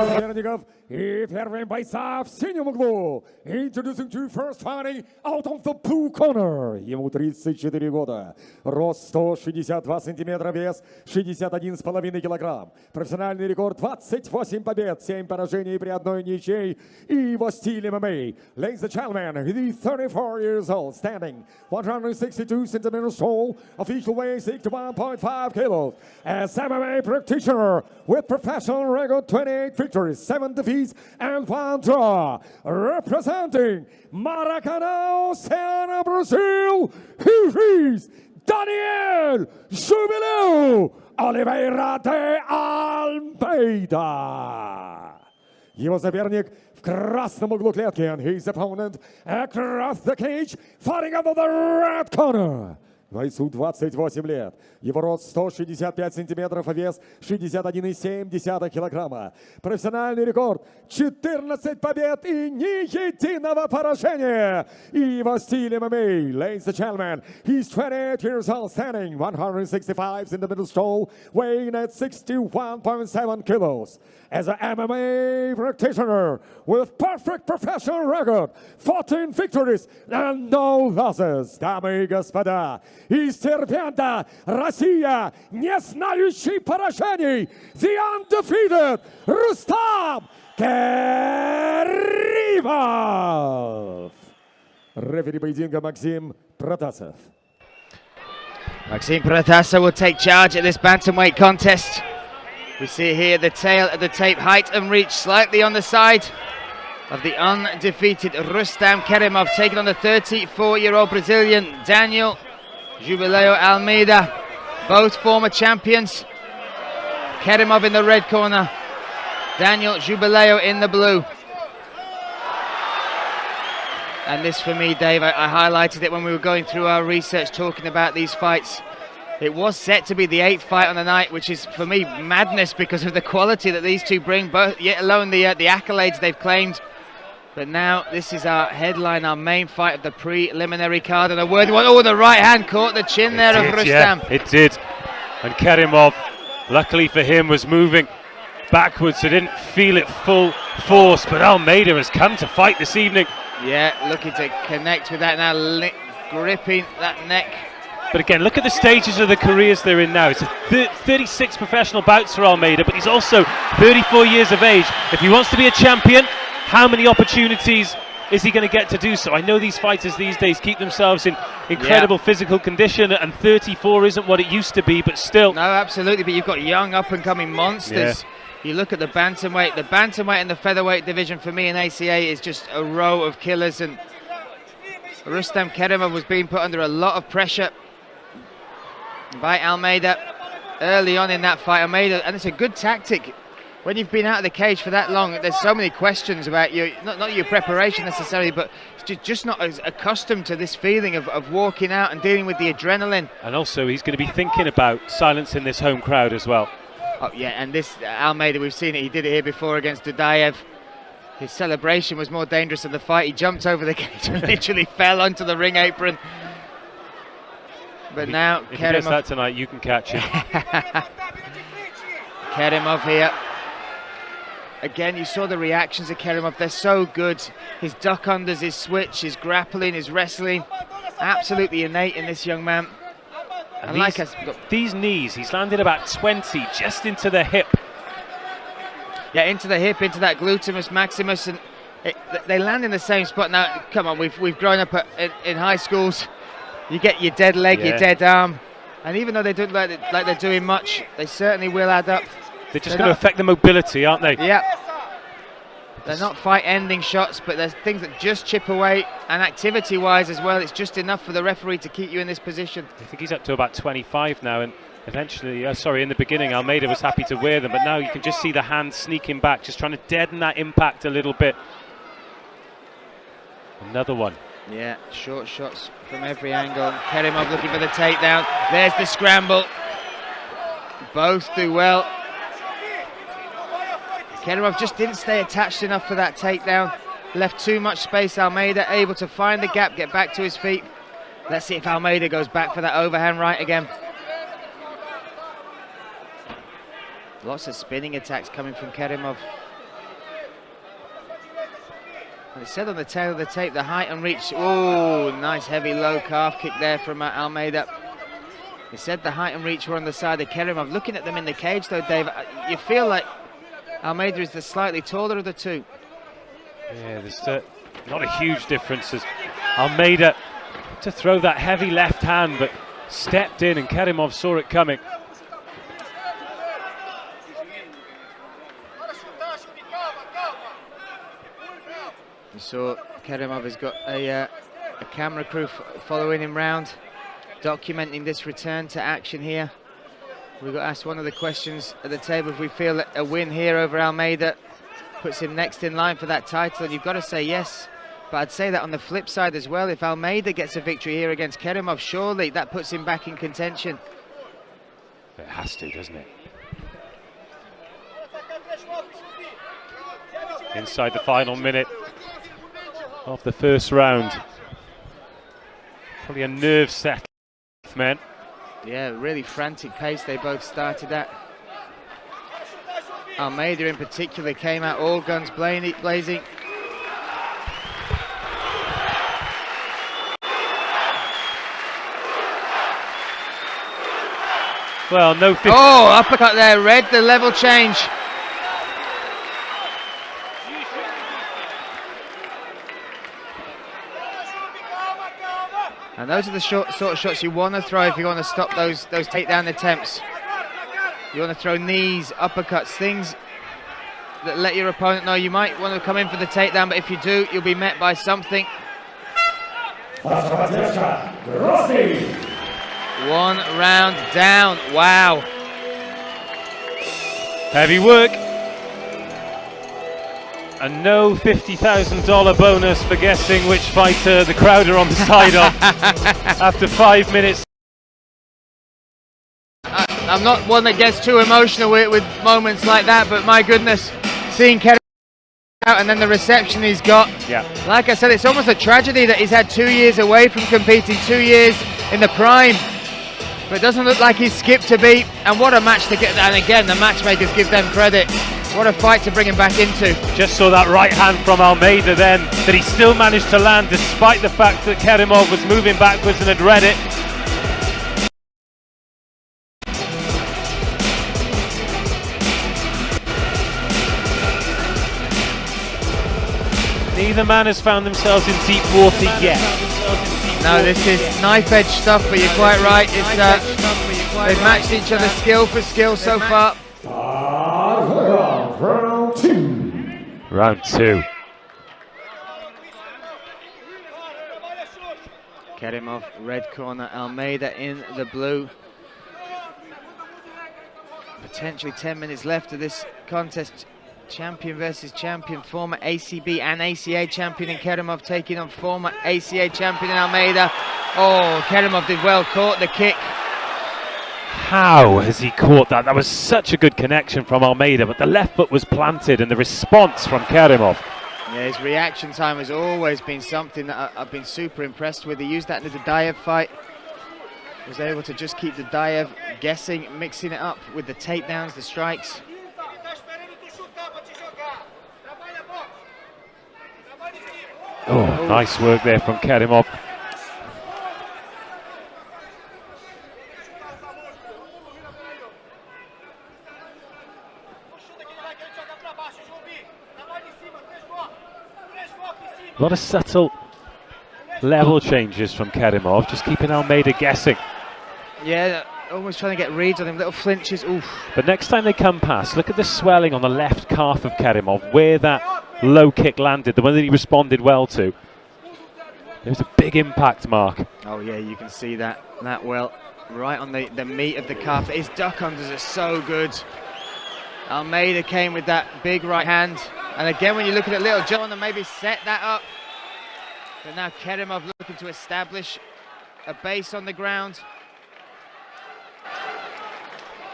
соперников и первый бойца в синем углу. Introducing to first fighting out of the blue corner. Ему 34 года. Рост 162 сантиметра, вес 61,5 килограмм. Профессиональный рекорд 28 побед, 7 поражений при одной ничьей. И его стиль ММА. Ladies and gentlemen, he is 34 years old, standing 162 centimeters tall, official weight 61.5 kilos. As MMA practitioner with professional record 28 victories, 7 defeats and 1 draw. Representing Maracanã, Ceará, Brazil, here is Daniel Oliveira de Almeida. Его соперник в красном углу клетки, and his opponent across the cage, fighting out of the red corner. Бойцу 28 лет. Его рост 165 сантиметров, а вес 61,7 килограмма. Профессиональный рекорд 14 побед и ни единого поражения. И его стиль ММА. Ladies and gentlemen, he's 28 years old, standing 165 centimeters tall, weighing at 61.7 kilos. As an MMA practitioner with perfect professional record, 14 victories and no losses. Дамы и господа, из Дербента, Россия, не знающий поражений, the undefeated Rustam Kerimov. Рефери поединка Максим Протасов. Maxim Protasov will take charge at this bantamweight contest. We see here the tail of the tape, height and reach slightly on the side of the undefeated Rustam Kerimov, taking on the 34-year-old Brazilian Daniel Jubileo Almeida, both former champions. Kerimov in the red corner, Daniel Jubileo in the blue. And this for me, Dave, I highlighted it when we were going through our research talking about these fights. It was set to be the 8th fight on the night, which is for me madness because of the quality that these two bring, both, yet alone the accolades they've claimed. But now this is our headline, our main fight of the preliminary card, and a worthy one. Oh, the right hand caught the chin there of Rustam. Yeah, it did. And Kerimov, luckily for him, was moving backwards, so didn't feel it full force. But Almeida has come to fight this evening. Yeah, looking to connect with that now, gripping that neck. But again, look at the stages of the careers they're in now. It's a 36 professional bouts for Almeida, but he's also 34 years of age. If he wants to be a champion, how many opportunities is he going to get to do so? I know these fighters these days keep themselves in incredible physical condition, and 34 isn't what it used to be, but still. No, absolutely, but you've got young up-and-coming monsters. Yeah. You look at the bantamweight and the featherweight division for me in ACA is just a row of killers, and Rustam Kerimov was being put under a lot of pressure by Almeida early on in that fight. Almeida, and it's a good tactic when you've been out of the cage for that long. There's so many questions about your not your preparation necessarily, but just not as accustomed to this feeling of walking out and dealing with the adrenaline. And also he's going to be thinking about silencing this home crowd as well. Oh yeah, and this Almeida, we've seen it, he did it here before against Dudayev. His celebration was more dangerous than the fight. He jumped over the cage and literally fell onto the ring apron. But now if he does that tonight, you can catch him. Kerimov here. Again, you saw the reactions of Kerimov. They're so good. His duck unders, his switch, his grappling, his wrestling, absolutely innate in this young man. And these knees, he's landed about 20 just into the hip. Yeah, into the hip, into that gluteus maximus, and they land in the same spot. Now, come on, we've grown up in high schools. You get your dead leg, your dead arm, and even though they don't like they're doing much, they certainly will add up. They're just going to affect the mobility, aren't they? Yeah. They're not fight-ending shots, but there's things that just chip away, and activity-wise as well, it's just enough for the referee to keep you in this position. I think he's up to about 25 now, and eventually, in the beginning, Almeida was happy to wear them, but now you can just see the hand sneaking back, just trying to deaden that impact a little bit. Another one. Yeah, short shots from every angle. Kerimov looking for the takedown. There's the scramble. Both do well. Kerimov just didn't stay attached enough for that takedown. Left too much space. Almeida able to find the gap, get back to his feet. Let's see if Almeida goes back for that overhand right again. Lots of spinning attacks coming from Kerimov. And it said on the tail of the tape, the height and reach. Oh, nice heavy low calf kick there from Almeida. He said the height and reach were on the side of Kerimov. Looking at them in the cage though, Dave, you feel like Almeida is the slightly taller of the two. Yeah, there's not a huge difference as Almeida to throw that heavy left hand, but stepped in and Kerimov saw it coming. You saw Kerimov has got a camera crew following him round, documenting this return to action here. We got asked one of the questions at the table if we feel that a win here over Almeida puts him next in line for that title, and you've got to say yes. But I'd say that on the flip side as well, if Almeida gets a victory here against Kerimov, surely that puts him back in contention. It has to, doesn't it? Inside the final minute of the first round. Probably a nerve set, man. Yeah, really frantic pace they both started at. Almeida in particular came out all guns blazing. Well, no. Oh, uppercut there, read the level change. And those are the sort of shots you want to throw if you want to stop those takedown attempts. You want to throw knees, uppercuts, things that let your opponent know you might want to come in for the takedown, but if you do, you'll be met by something. Грозный. One round down. Wow. Heavy work. And no $50,000 bonus for guessing which fighter the crowd are on the side of after 5 minutes. I'm not one that gets too emotional with moments like that, but my goodness, seeing Kerimov out and then the reception he's got. Yeah. Like I said, it's almost a tragedy that he's had 2 years away from competing, 2 years in the prime. But it doesn't look like he's skipped a beat. And what a match to get, and again, the matchmakers give them credit. What a fight to bring him back into. Just saw that right hand from Almeida then, that he still managed to land despite the fact that Kerimov was moving backwards and had read it. Neither man has found themselves in deep water yet. No, this is knife-edge stuff, but you're quite right. They've matched each other skill for skill so far. Round two. Round two. Kerimov, red corner, Almeida in the blue. Potentially 10 minutes left of this contest. Champion versus champion, former ACB and ACA champion in Kerimov taking on former ACA champion in Almeida. Oh, Kerimov did well, caught the kick. How has he caught that? That was such a good connection from Almeida, but the left foot was planted and the response from Kerimov. Yeah, his reaction time has always been something that I've been super impressed with. He used that in the Deivi fight. Was able to just keep the Deivi guessing, mixing it up with the takedowns, the strikes. Oh, nice work there from Kerimov. A lot of subtle level changes from Kerimov, just keeping Almeida guessing. Yeah, almost trying to get reads on him, little flinches, oof. But next time they come past, look at the swelling on the left calf of Kerimov, where that low kick landed, the one that he responded well to. There's a big impact mark. Oh yeah, you can see that well, right on the meat of the calf. His duck unders are so good. Almeida came with that big right hand. And again, when you look at it, little John and maybe set that up. But now Kerimov looking to establish a base on the ground.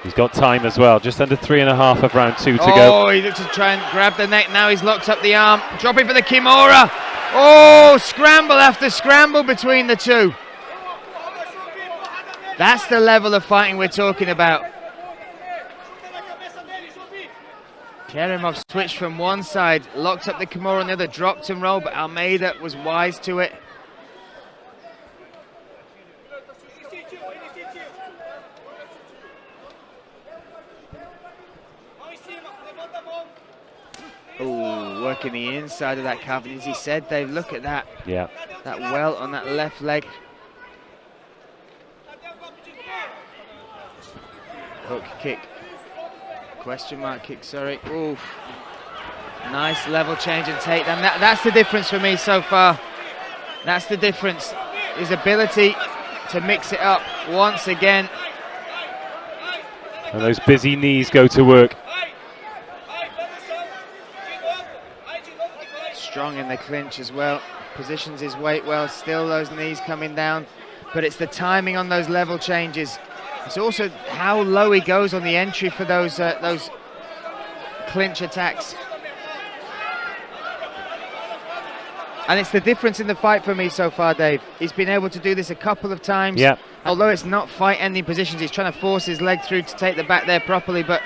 He's got time as well, just under 3.5 of round two to go. Oh, he looks to try and grab the neck. Now he's locked up the arm. Dropping for the Kimura. Oh, scramble after scramble between the two. That's the level of fighting we're talking about. Kerimov switched from one side, locked up the Kimura on the other, dropped and rolled, but Almeida was wise to it. Oh, working the inside of that calf, and as he said, Dave, look at that. Yeah. That welt on that left leg. Hook kick. Question mark kick, sorry. Oof. Nice level change and takedown. That's the difference for me so far. That's the difference. His ability to mix it up once again. And those busy knees go to work. Strong in the clinch as well. Positions his weight well. Still those knees coming down. But it's the timing on those level changes. It's also how low he goes on the entry for those clinch attacks. And it's the difference in the fight for me so far, Dave. He's been able to do this a couple of times. Yeah. Although it's not fight-ending positions, he's trying to force his leg through to take the back there properly, but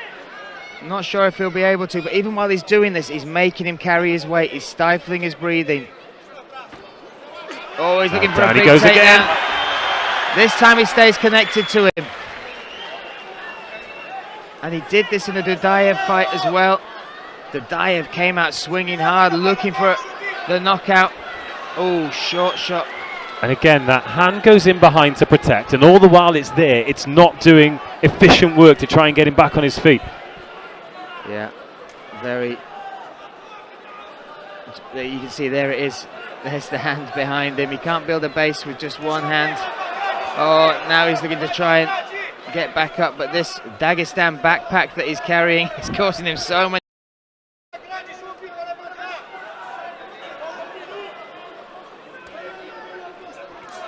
I'm not sure if he'll be able to. But even while he's doing this, he's making him carry his weight. He's stifling his breathing. Oh, he's looking for a big takedown. Again. This time he stays connected to him. And he did this in the Dudayev fight as well. Dudayev came out swinging hard, looking for the knockout. Oh, short shot. And again, that hand goes in behind to protect, and all the while it's there, it's not doing efficient work to try and get him back on his feet. Yeah, very. You can see there it is. There's the hand behind him. He can't build a base with just one hand. Oh, now he's looking to try and get back up, but this Dagestan backpack that he's carrying is causing him so much.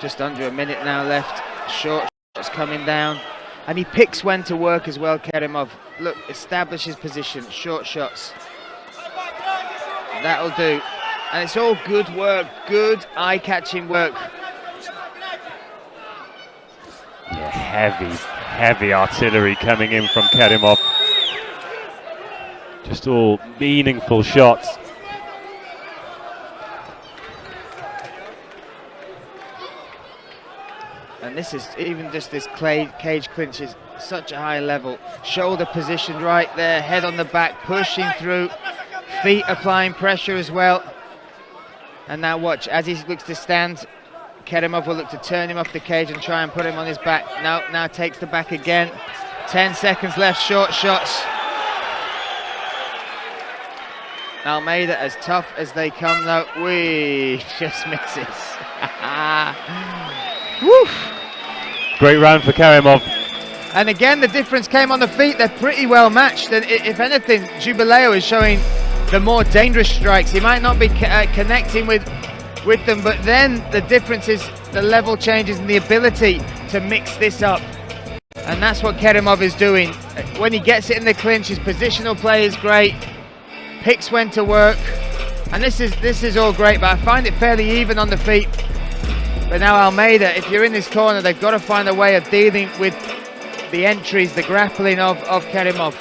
Just under a minute now left. Short shots coming down. And he picks when to work as well, Kerimov. Look, establish his position, short shots. That'll do. And it's all good work, good eye-catching work. Yeah, heavy artillery coming in from Kerimov. Just all meaningful shots. And this is even just this cage clinch is such a high level. Shoulder positioned right there, head on the back, pushing through, feet applying pressure as well. And now watch, as he looks to stand, Kerimov will look to turn him off the cage and try and put him on his back. Now takes the back again. 10 seconds left, short shots. Almeida, as tough as they come though, just misses. Woo! Great round for Kerimov. And again, the difference came on the feet. They're pretty well matched. And if anything, Jubileo is showing the more dangerous strikes. He might not be connecting with them, but then the difference is the level changes and the ability to mix this up. And that's what Kerimov is doing. When he gets it in the clinch, his positional play is great. Picks when to work. And this is all great, but I find it fairly even on the feet. But now Almeida, if you're in this corner, they've got to find a way of dealing with the entries, the grappling of Kerimov.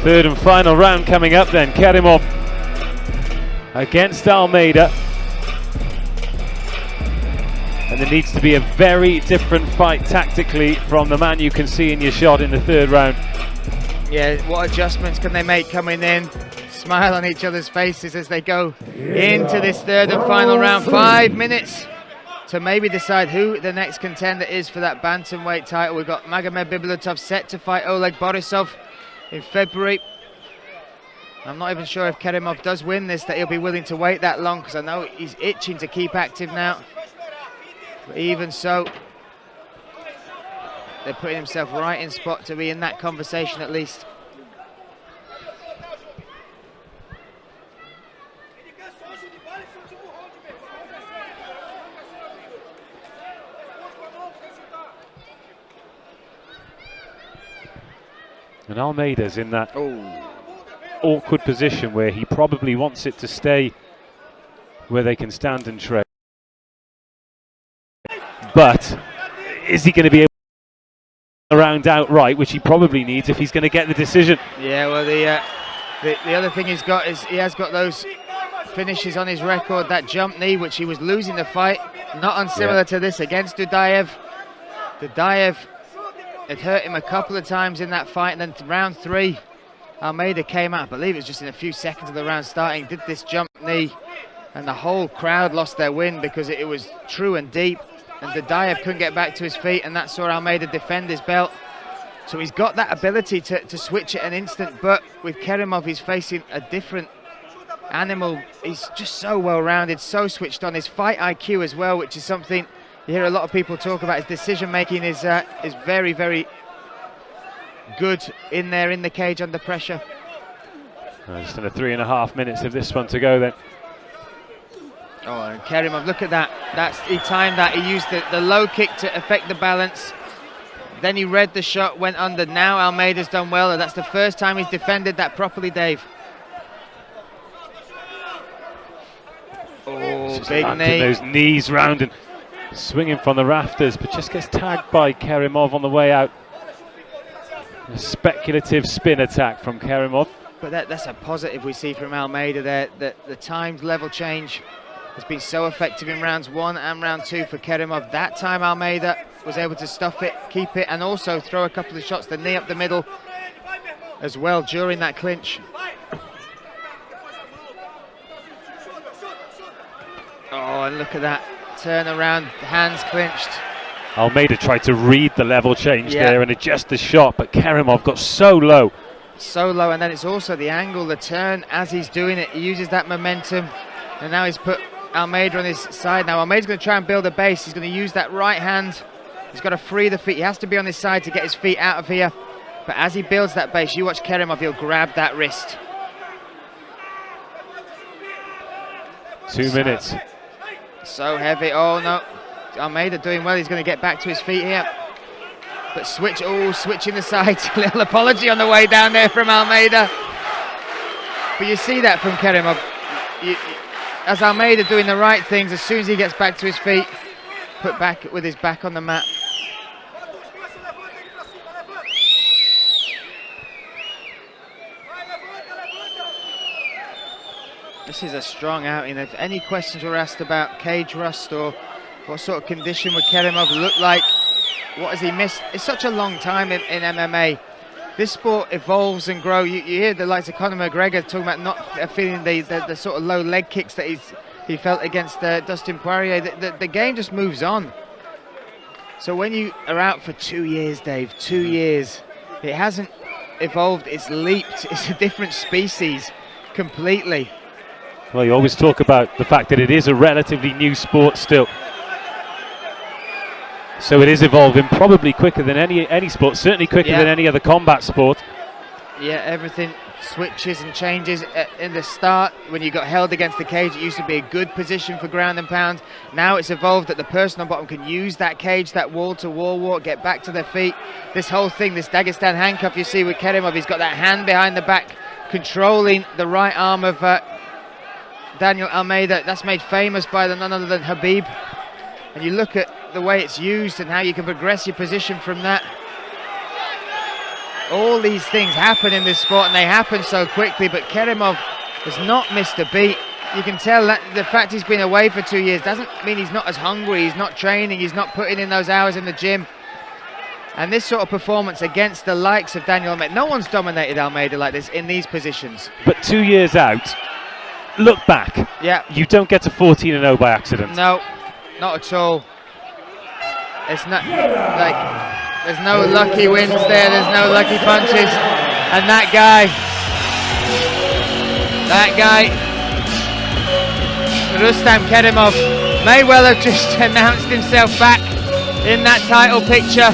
Third and final round coming up then. Kerimov against Almeida. And there needs to be a very different fight tactically from the man you can see in your shot in the third round. Yeah, what adjustments can they make coming in? Smile on each other's faces as they go into this third and final round. 5 minutes to maybe decide who the next contender is for that bantamweight title. We've got Magomed Bibulatov set to fight Oleg Borisov in February. I'm not even sure if Kerimov does win this, that he'll be willing to wait that long, because I know he's itching to keep active now. But even so, they're putting himself right in spot to be in that conversation at least. And Almeida's in that awkward position where he probably wants it to stay where they can stand and trade. but is he going to be able to around outright, which he probably needs if he's going to get the decision? Yeah, well, the other thing he's got is he has got those finishes on his record, that jump knee, which he was losing the fight, not unsimilar to this against Dudayev. Dudayev had hurt him a couple of times in that fight, and then round 3, Almeida came out, I believe it was just in a few seconds of the round starting, did this jump knee, and the whole crowd lost their wind because it was true and deep, and Dudayev couldn't get back to his feet, and that saw Almeida defend his belt. So he's got that ability to switch at an instant, but with Kerimov he's facing a different animal. He's just so well-rounded, so switched on. His fight IQ as well, which is something you hear a lot of people talk about. His decision-making is very, very good in there in the cage under pressure. Just under 3.5 minutes of this one to go then. Oh, and Kerimov, look at that. He timed that. He used the low kick to affect the balance. Then he read the shot, went under. Now Almeida's done well, and that's the first time he's defended that properly, Dave. Oh, big knee. Those knees round and swinging from the rafters, but just gets tagged by Kerimov on the way out. A speculative spin attack from Kerimov. But that's a positive we see from Almeida there. The timed level change has been so effective in rounds 1 and round 2 for Kerimov. That time Almeida was able to stuff it, keep it, and also throw a couple of shots, the knee up the middle as well during that clinch. Oh, and look at that turn around, hands clinched. Almeida tried to read the level change there and adjust the shot, but Kerimov got so low. So low, and then it's also the angle, the turn as he's doing it. He uses that momentum, and now he's put Almeida on his side. Now Almeida's going to try and build a base. He's going to use that right hand. He's got to free the feet. He has to be on his side to get his feet out of here. But as he builds that base, you watch Kerimov, he'll grab that wrist. 2 minutes. So heavy. Oh no, Almeida doing well. He's going to get back to his feet here. But switching the sides. A little apology on the way down there from Almeida. But you see that from Kerimov. As Almeida doing the right things, as soon as he gets back to his feet, put back with his back on the mat. This is a strong outing. If any questions were asked about cage rust or what sort of condition would Kerimov look like, what has he missed? It's such a long time in MMA. This sport evolves and grows. You hear the likes of Conor McGregor talking about not feeling the sort of low leg kicks that he felt against Dustin Poirier. The game just moves on. So when you are out for 2 years, Dave, 2 years, it hasn't evolved, it's leaped. It's a different species completely. Well, you always talk about the fact that it is a relatively new sport still. So it is evolving probably quicker than any sport, certainly quicker than any other combat sport. Yeah, everything switches and changes. In the start, when you got held against the cage, it used to be a good position for ground and pound. Now it's evolved that the person on bottom can use that cage, that wall-to-wall walk, get back to their feet. This whole thing, this Dagestan handcuff you see with Kerimov, he's got that hand behind the back, controlling the right arm of Daniel Almeida. That's made famous by none other than Habib. And you look at the way it's used and how you can progress your position from that. All these things happen in this sport and they happen so quickly, but Kerimov has not missed a beat. You can tell that the fact he's been away for 2 years doesn't mean he's not as hungry, he's not training, he's not putting in those hours in the gym. And this sort of performance against the likes of Daniel Almeida, no one's dominated Almeida like this in these positions. But 2 years out, look back. Yeah. You don't get to 14-0 by accident. No, not at all. It's not like there's no lucky wins there, there's no lucky punches. And that guy, Rustam Kerimov, may well have just announced himself back in that title picture.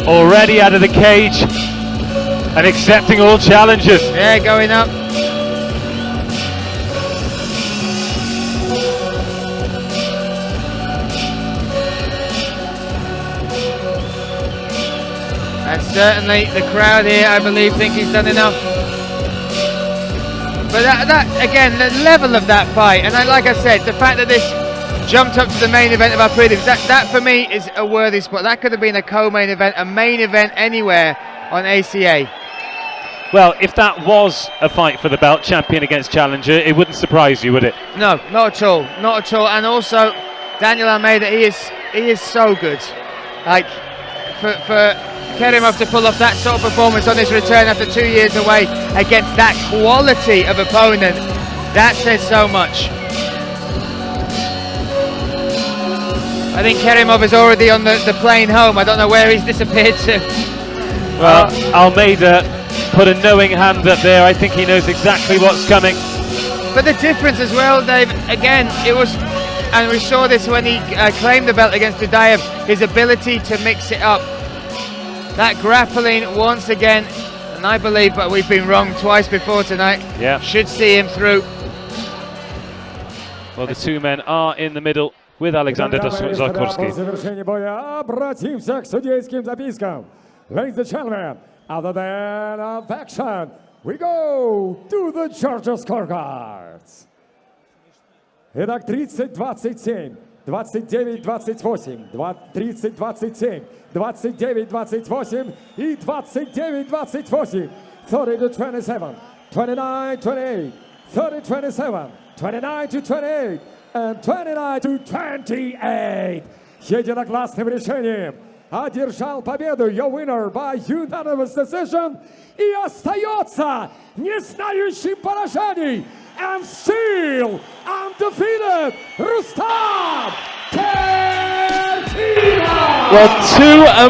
Already out of the cage and accepting all challenges. Yeah, going up. And certainly the crowd here, I believe, think he's done enough. But that again, the level of that fight, and like I said, the fact that this jumped up to the main event of our prelims. That for me is a worthy spot. That could have been a co-main event, a main event anywhere on ACA. Well, if that was a fight for the belt, champion against challenger, it wouldn't surprise you, would it? No, not at all, not at all. And also, Daniel Almeida, he is so good. Like, for Kerimov to pull off that sort of performance on his return after 2 years away against that quality of opponent, that says so much. I think Kerimov is already on the plane home. I don't know where he's disappeared to. Well, Almeida put a knowing hand up there. I think he knows exactly what's coming. But the difference as well, Dave, again, it was, and we saw this when he claimed the belt against Deivi, his ability to mix it up. That grappling once again, and I believe, but we've been wrong twice before tonight, should see him through. Well, the two men are in the middle with Alexander Zakorski. Обратимся к судейским запискам. Ladies and gentlemen, other than action, we go to the judges' scorecards. Итак, 30-27, 29-28, 30-27, 29-28 и 29-28, 30-27, 29-28, 30-27, 29-28 and 29-28. Единогласным решением одержал победу, your winner by unanimous decision, и остается не знающим поражений and still undefeated Rustam Kerimov. Well, to a